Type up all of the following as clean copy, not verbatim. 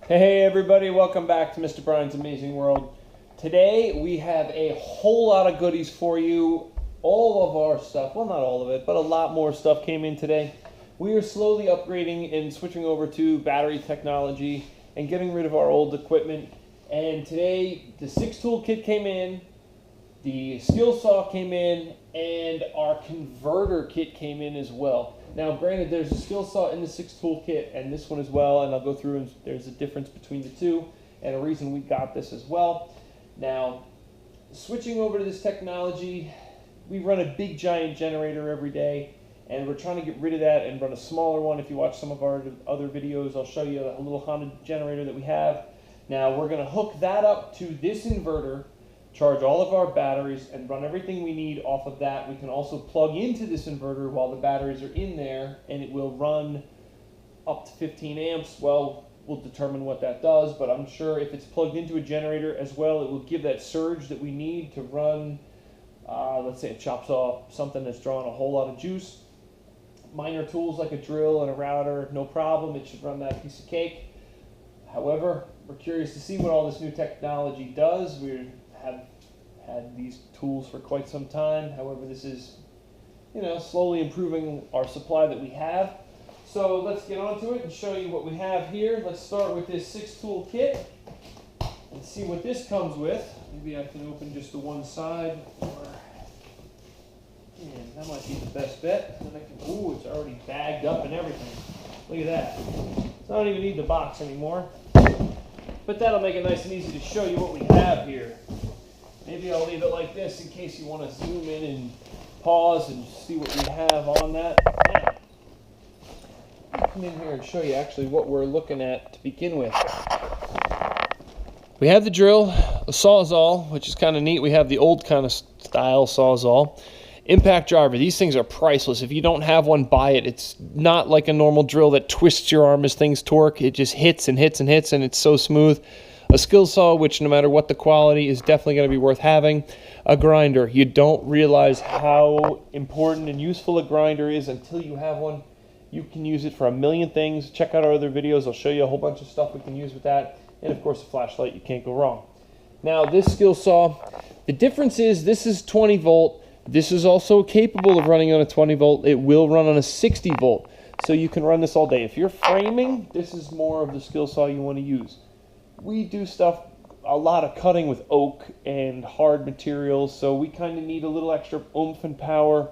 Hey everybody, welcome back to Mr. Brian's Amazing World. Today we have a whole lot of goodies for you. All of our stuff, well not all of it, but a lot more stuff came in today. We are slowly upgrading and switching over to battery technology and getting rid of our old equipment. And today the 6-tool kit came in, the skill saw came in, and our converter kit came in as well. Now, granted, there's a skill saw in the 6-tool kit and this one as well, and I'll go through and there's a difference between the two and a reason we got this as well. Now, switching over to this technology, we run a big giant generator every day, and we're trying to get rid of that and run a smaller one. If you watch some of our other videos, I'll show you a little Honda generator that we have. Now, we're going to hook that up to this inverter, charge all of our batteries, and run everything we need off of that. We can also plug into this inverter while the batteries are in there, and it will run up to 15 amps. Well, we'll determine what that does, but I'm sure if it's plugged into a generator as well, it will give that surge that we need to run, let's say a chop saw, something that's drawing a whole lot of juice. Minor tools like a drill and a router, no problem. It should run that piece of cake. However, we're curious to see what all this new technology does. We have had these tools for quite some time. However, this is, slowly improving our supply that we have. So let's get on to it and show you what we have here. Let's start with this 6-tool kit and see what this comes with. Maybe I can open just the one side. Man, that might be the best bet. Then I can, ooh, it's already bagged up and everything. Look at that. So I don't even need the box anymore. But that'll make it nice and easy to show you what we have here. Maybe I'll leave it like this in case you want to zoom in and pause and see what we have on that. Now, I'll come in here and show you actually what we're looking at to begin with. We have the drill, a Sawzall, which is kind of neat. We have the old kind of style Sawzall. Impact driver. These things are priceless. If you don't have one, buy it. It's not like a normal drill that twists your arm as things torque. It just hits and hits and hits, and it's so smooth. A skill saw, which no matter what the quality, is definitely going to be worth having. A grinder. You don't realize how important and useful a grinder is until you have one. You can use it for a million things. Check out our other videos. I'll show you a whole bunch of stuff we can use with that. And of course, a flashlight. You can't go wrong. Now, this skill saw, the difference is this is 20 volt. This is also capable of running on a 20 volt. It will run on a 60 volt. So you can run this all day. If you're framing, this is more of the skill saw you want to use. We do a lot of cutting with oak and hard materials, so we kind of need a little extra oomph and power.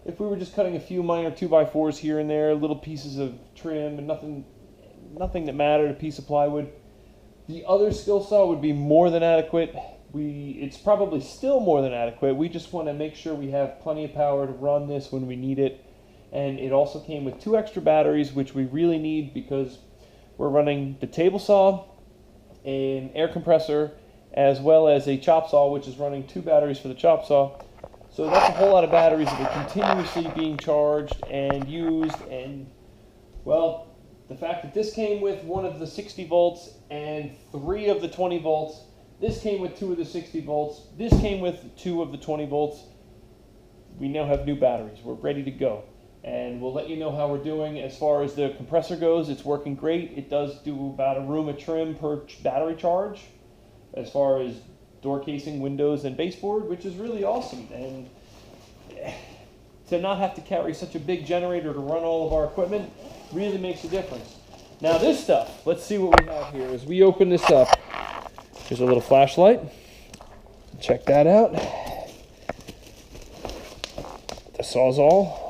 If we were just cutting a few minor 2x4s here and there, little pieces of trim and nothing that mattered, a piece of plywood, the other skill saw would be more than adequate. It's probably still more than adequate. We just want to make sure we have plenty of power to run this when we need it. And it also came with 2 extra batteries, which we really need because we're running the table saw, an air compressor, as well as a chop saw, which is running 2 batteries for the chop saw. So that's a whole lot of batteries that are continuously being charged and used. And, well, the fact that this came with one of the 60 volts and 3 of the 20 volts, this came with 2 of the 60 volts, this came with 2 of the 20 volts, we now have new batteries. We're ready to go. And we'll let you know how we're doing. As far as the compressor goes, it's working great. It does do about a room of trim per battery charge as far as door casing, windows, and baseboard, which is really awesome. And to not have to carry such a big generator to run all of our equipment really makes a difference. Now this stuff, let's see what we have here. As we open this up, here's a little flashlight. Check that out. The Sawzall.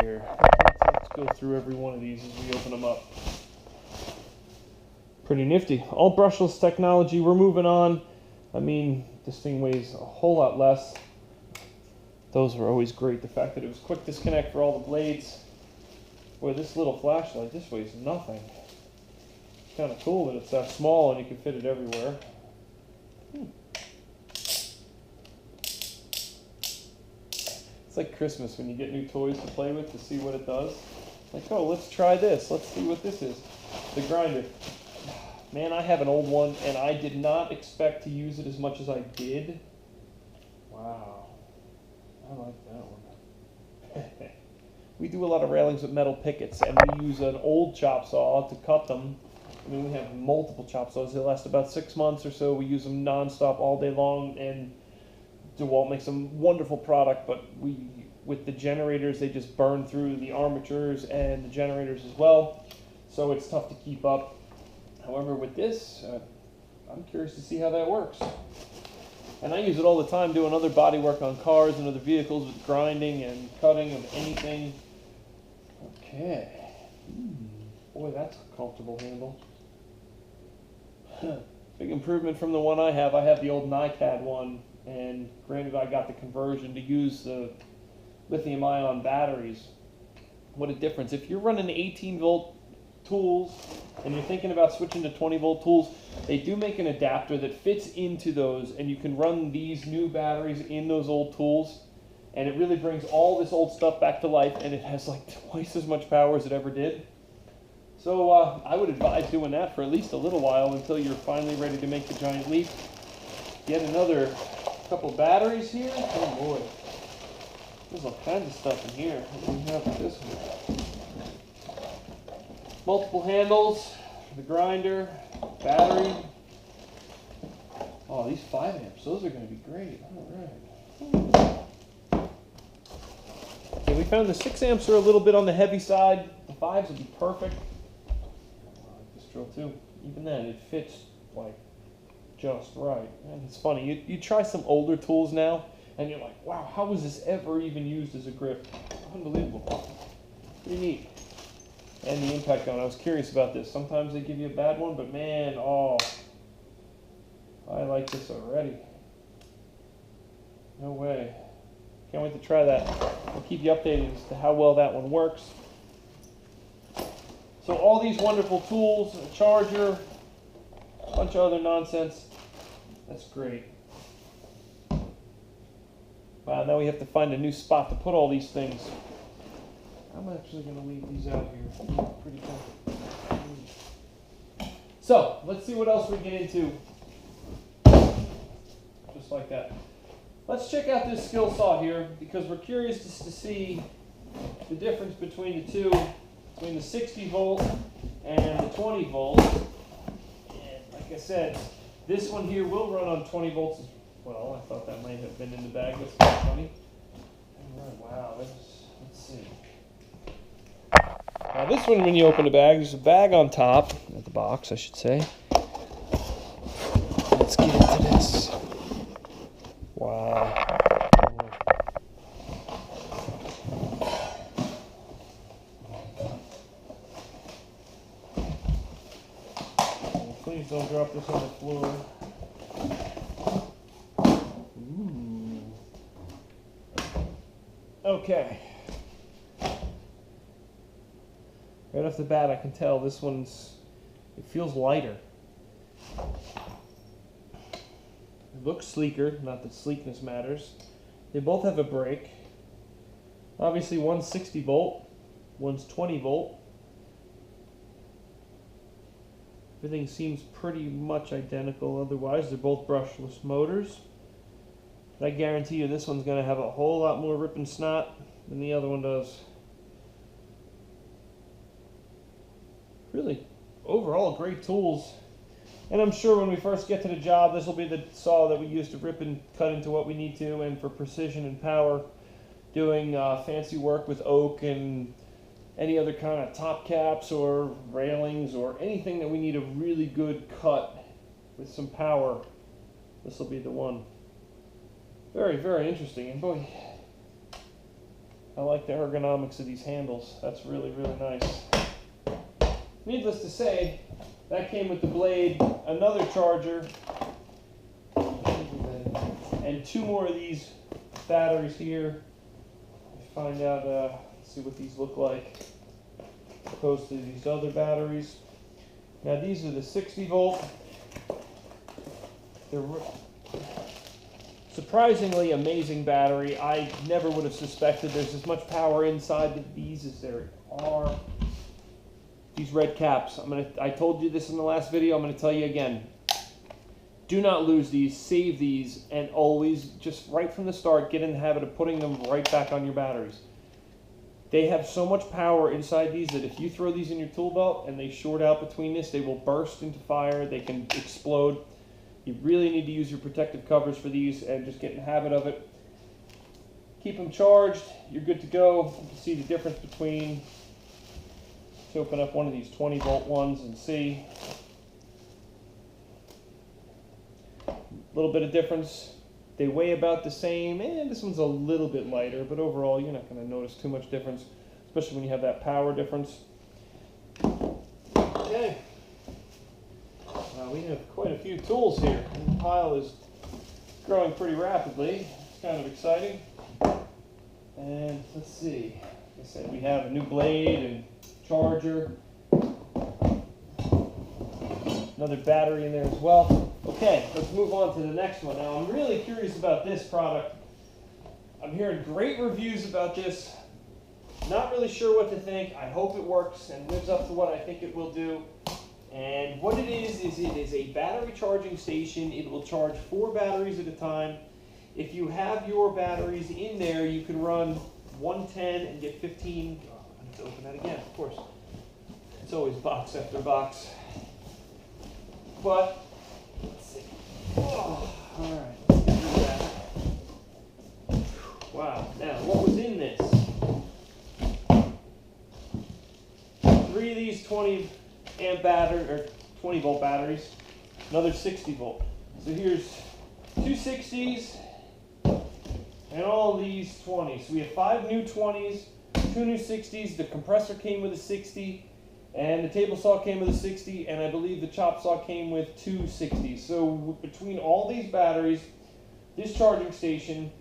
Here. Let's go through every one of these as we open them up. Pretty nifty. All brushless technology. We're moving on. I mean, this thing weighs a whole lot less. Those were always great. The fact that it was quick disconnect for all the blades. Boy, this little flashlight, this weighs nothing. It's kind of cool that it's that small and you can fit it everywhere. It's like Christmas when you get new toys to play with to see what it does. Like, oh, let's try this. Let's see what this is. The grinder. Man, I have an old one, and I did not expect to use it as much as I did. Wow. I like that one. we do a lot of railings with metal pickets, and we use an old chop saw to cut them. I mean, we have multiple chop saws. They last about 6 months or so. We use them nonstop all day long, and DeWalt makes a wonderful product, but with the generators, they just burn through the armatures and the generators as well, so it's tough to keep up. However, with this, I'm curious to see how that works. And I use it all the time doing other body work on cars and other vehicles with grinding and cutting of anything. Okay. Boy, that's a comfortable handle. Big improvement from the one I have. I have the old NiCad one, and granted I got the conversion to use the lithium-ion batteries. What a difference. If you're running 18-volt tools and you're thinking about switching to 20-volt tools, they do make an adapter that fits into those, and you can run these new batteries in those old tools, and it really brings all this old stuff back to life, and it has like twice as much power as it ever did. So I would advise doing that for at least a little while until you're finally ready to make the giant leap. Get another couple batteries here. Oh boy, there's all kinds of stuff in here. What do we have with this one? Multiple handles, the grinder, battery. Oh, these 5 amps, those are going to be great. All right. Okay, we found the 6 amps are a little bit on the heavy side. The 5s will be perfect. This drill too. Even then, it fits like just right. And it's funny, you try some older tools now, and you're like, wow, how was this ever even used as a grip? Unbelievable. Pretty neat. And the impact on it. I was curious about this. Sometimes they give you a bad one, but man, oh, I like this already. No way. Can't wait to try that. I'll keep you updated as to how well that one works. So all these wonderful tools, a charger, a bunch of other nonsense. That's great. Wow, now we have to find a new spot to put all these things. I'm actually going to leave these out here. Pretty cool. So, let's see what else we get into. Just like that. Let's check out this skill saw here, because we're curious just to see the difference between the two, between the 60 volt and the 20 volt. And like I said, this one here will run on 20 volts as well. I thought that might have been in the bag. That's kind of funny. All right, wow, let's see. Now this one, when you open the bag, there's a bag on top, at the box I should say. Let's get into this. Wow. Please don't drop this on the floor. Ooh. Okay. Right off the bat, I can tell this one's, it feels lighter. It looks sleeker, not that sleekness matters. They both have a brake. Obviously one's 60 volt, one's 20 volt. Everything seems pretty much identical otherwise. They're both brushless motors. But I guarantee you this one's going to have a whole lot more rip and snot than the other one does. Really, overall, great tools. And I'm sure when we first get to the job, this will be the saw that we use to rip and cut into what we need to, and for precision and power, doing fancy work with oak and any other kind of top caps or railings or anything that we need a really good cut with some power. This will be the one. Very, very interesting. And boy, I like the ergonomics of these handles. That's really, really nice. Needless to say, that came with the blade, another charger, and 2 more of these batteries here. Let's find out, see what these look like opposed to these other batteries. Now these are the 60 volt. They're surprisingly amazing battery. I never would have suspected there's as much power inside these as there are. These red caps, I told you this in the last video, I'm going to tell you again. Do not lose these, save these, and always, just right from the start, get in the habit of putting them right back on your batteries. They have so much power inside these that if you throw these in your tool belt and they short out between this, they will burst into fire. They can explode. You really need to use your protective covers for these and just get in the habit of it. Keep them charged. You're good to go. You can see the difference between, let's open up one of these 20-volt ones and see. A little bit of difference. They weigh about the same, and this one's a little bit lighter, but overall you're not going to notice too much difference, especially when you have that power difference. Okay. We have quite a few tools here. The pile is growing pretty rapidly. It's kind of exciting. And let's see. Like I said, we have a new blade and charger. Another battery in there as well. Okay, let's move on to the next one. Now, I'm really curious about this product. I'm hearing great reviews about this. Not really sure what to think. I hope it works and lives up to what I think it will do. And what it is it is a battery charging station. It will charge 4 batteries at a time. If you have your batteries in there, you can run 110 and get 15. Oh, I have to open that again, of course. It's always box after box. But, let's see. Oh, all right, let's get rid of that. Wow, now what was in this? 3 of these 20 amp battery, or 20 volt batteries, another 60 volt. So here's 2 60s and all these 20s. So we have 5 new 20s, 2 new 60s. The compressor came with a 60. And the table saw came with a 60, and I believe the chop saw came with 2 60s. So between all these batteries, this charging station,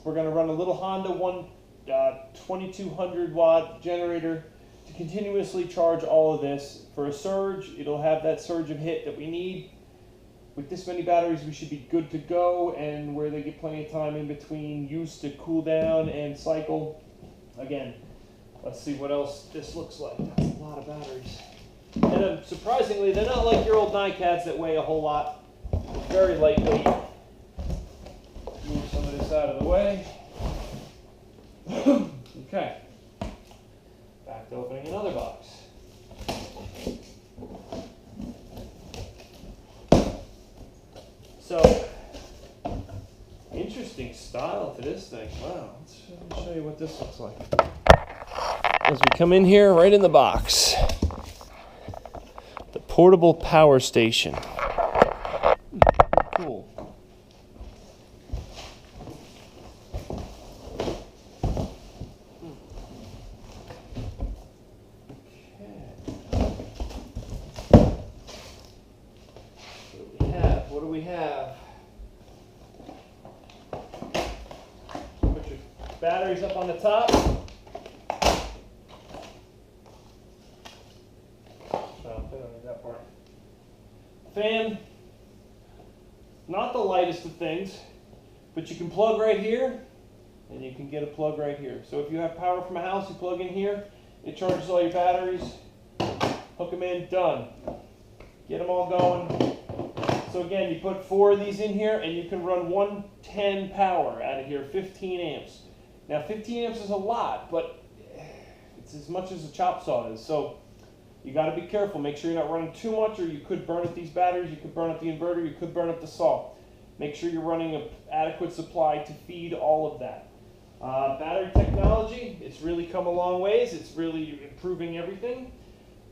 we're going to run a little Honda 2200 watt generator to continuously charge all of this. For a surge, it'll have that surge of hit that we need. With this many batteries, we should be good to go, and where they get plenty of time in between use to cool down and cycle. Again, let's see what else this looks like. That's a lot of batteries. And surprisingly, they're not like your old NiCads that weigh a whole lot. They're very lightweight. Move some of this out of the way. Okay. Back to opening another box. So, interesting style to this thing. Wow. Let me show you what this looks like. As we come in here, right in the box, the portable power station. Cool. Okay. What do we have? Put your batteries up on the top. Fan, not the lightest of things, but you can plug right here, and you can get a plug right here. So if you have power from a house, you plug in here, it charges all your batteries, hook them in, done. Get them all going. So again, you put 4 of these in here, and you can run 110 power out of here, 15 amps. Now 15 amps is a lot, but it's as much as a chop saw is. So you got to be careful. Make sure you're not running too much, or you could burn up these batteries, you could burn up the inverter, you could burn up the saw. Make sure you're running an adequate supply to feed all of that. Battery technology, it's really come a long ways. It's really improving everything.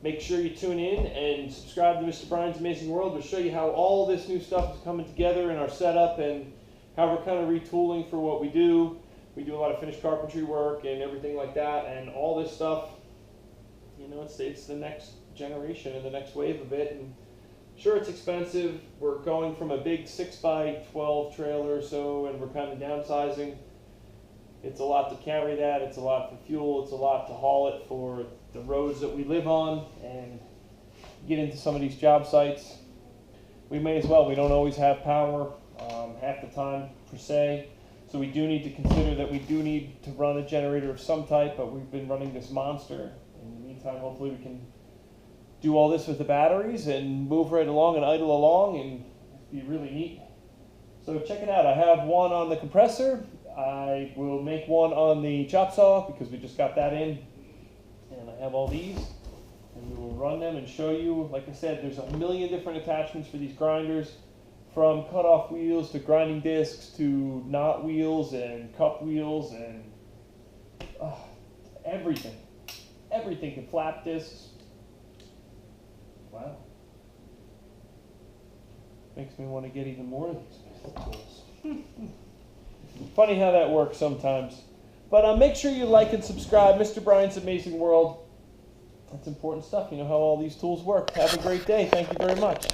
Make sure you tune in and subscribe to Mr. Brian's Amazing World. We'll show you how all this new stuff is coming together in our setup and how we're kind of retooling for what we do. We do a lot of finished carpentry work and everything like that, and all this stuff, you know, it's the next generation and the next wave of it. And sure, it's expensive. We're going from a big 6x12 trailer or so, and we're kind of downsizing. It's a lot to carry that. It's a lot for fuel. It's a lot to haul it for the roads that we live on and get into some of these job sites. We may as well. We don't always have power half the time per se. So we do need to consider that we do need to run a generator of some type, but we've been running this monster. In the meantime, hopefully we can do all this with the batteries and move right along and idle along and be really neat. So check it out. I have one on the compressor. I will make one on the chop saw because we just got that in. And I have all these. And we will run them and show you. Like I said, there's a million different attachments for these grinders. From cut-off wheels to grinding discs to knot wheels and cup wheels and everything. Everything can flap discs. Wow. Makes me want to get even more of these tools. Funny how that works sometimes. But make sure you like and subscribe. Mr. Brian's Amazing World. That's important stuff. You know how all these tools work. Have a great day. Thank you very much.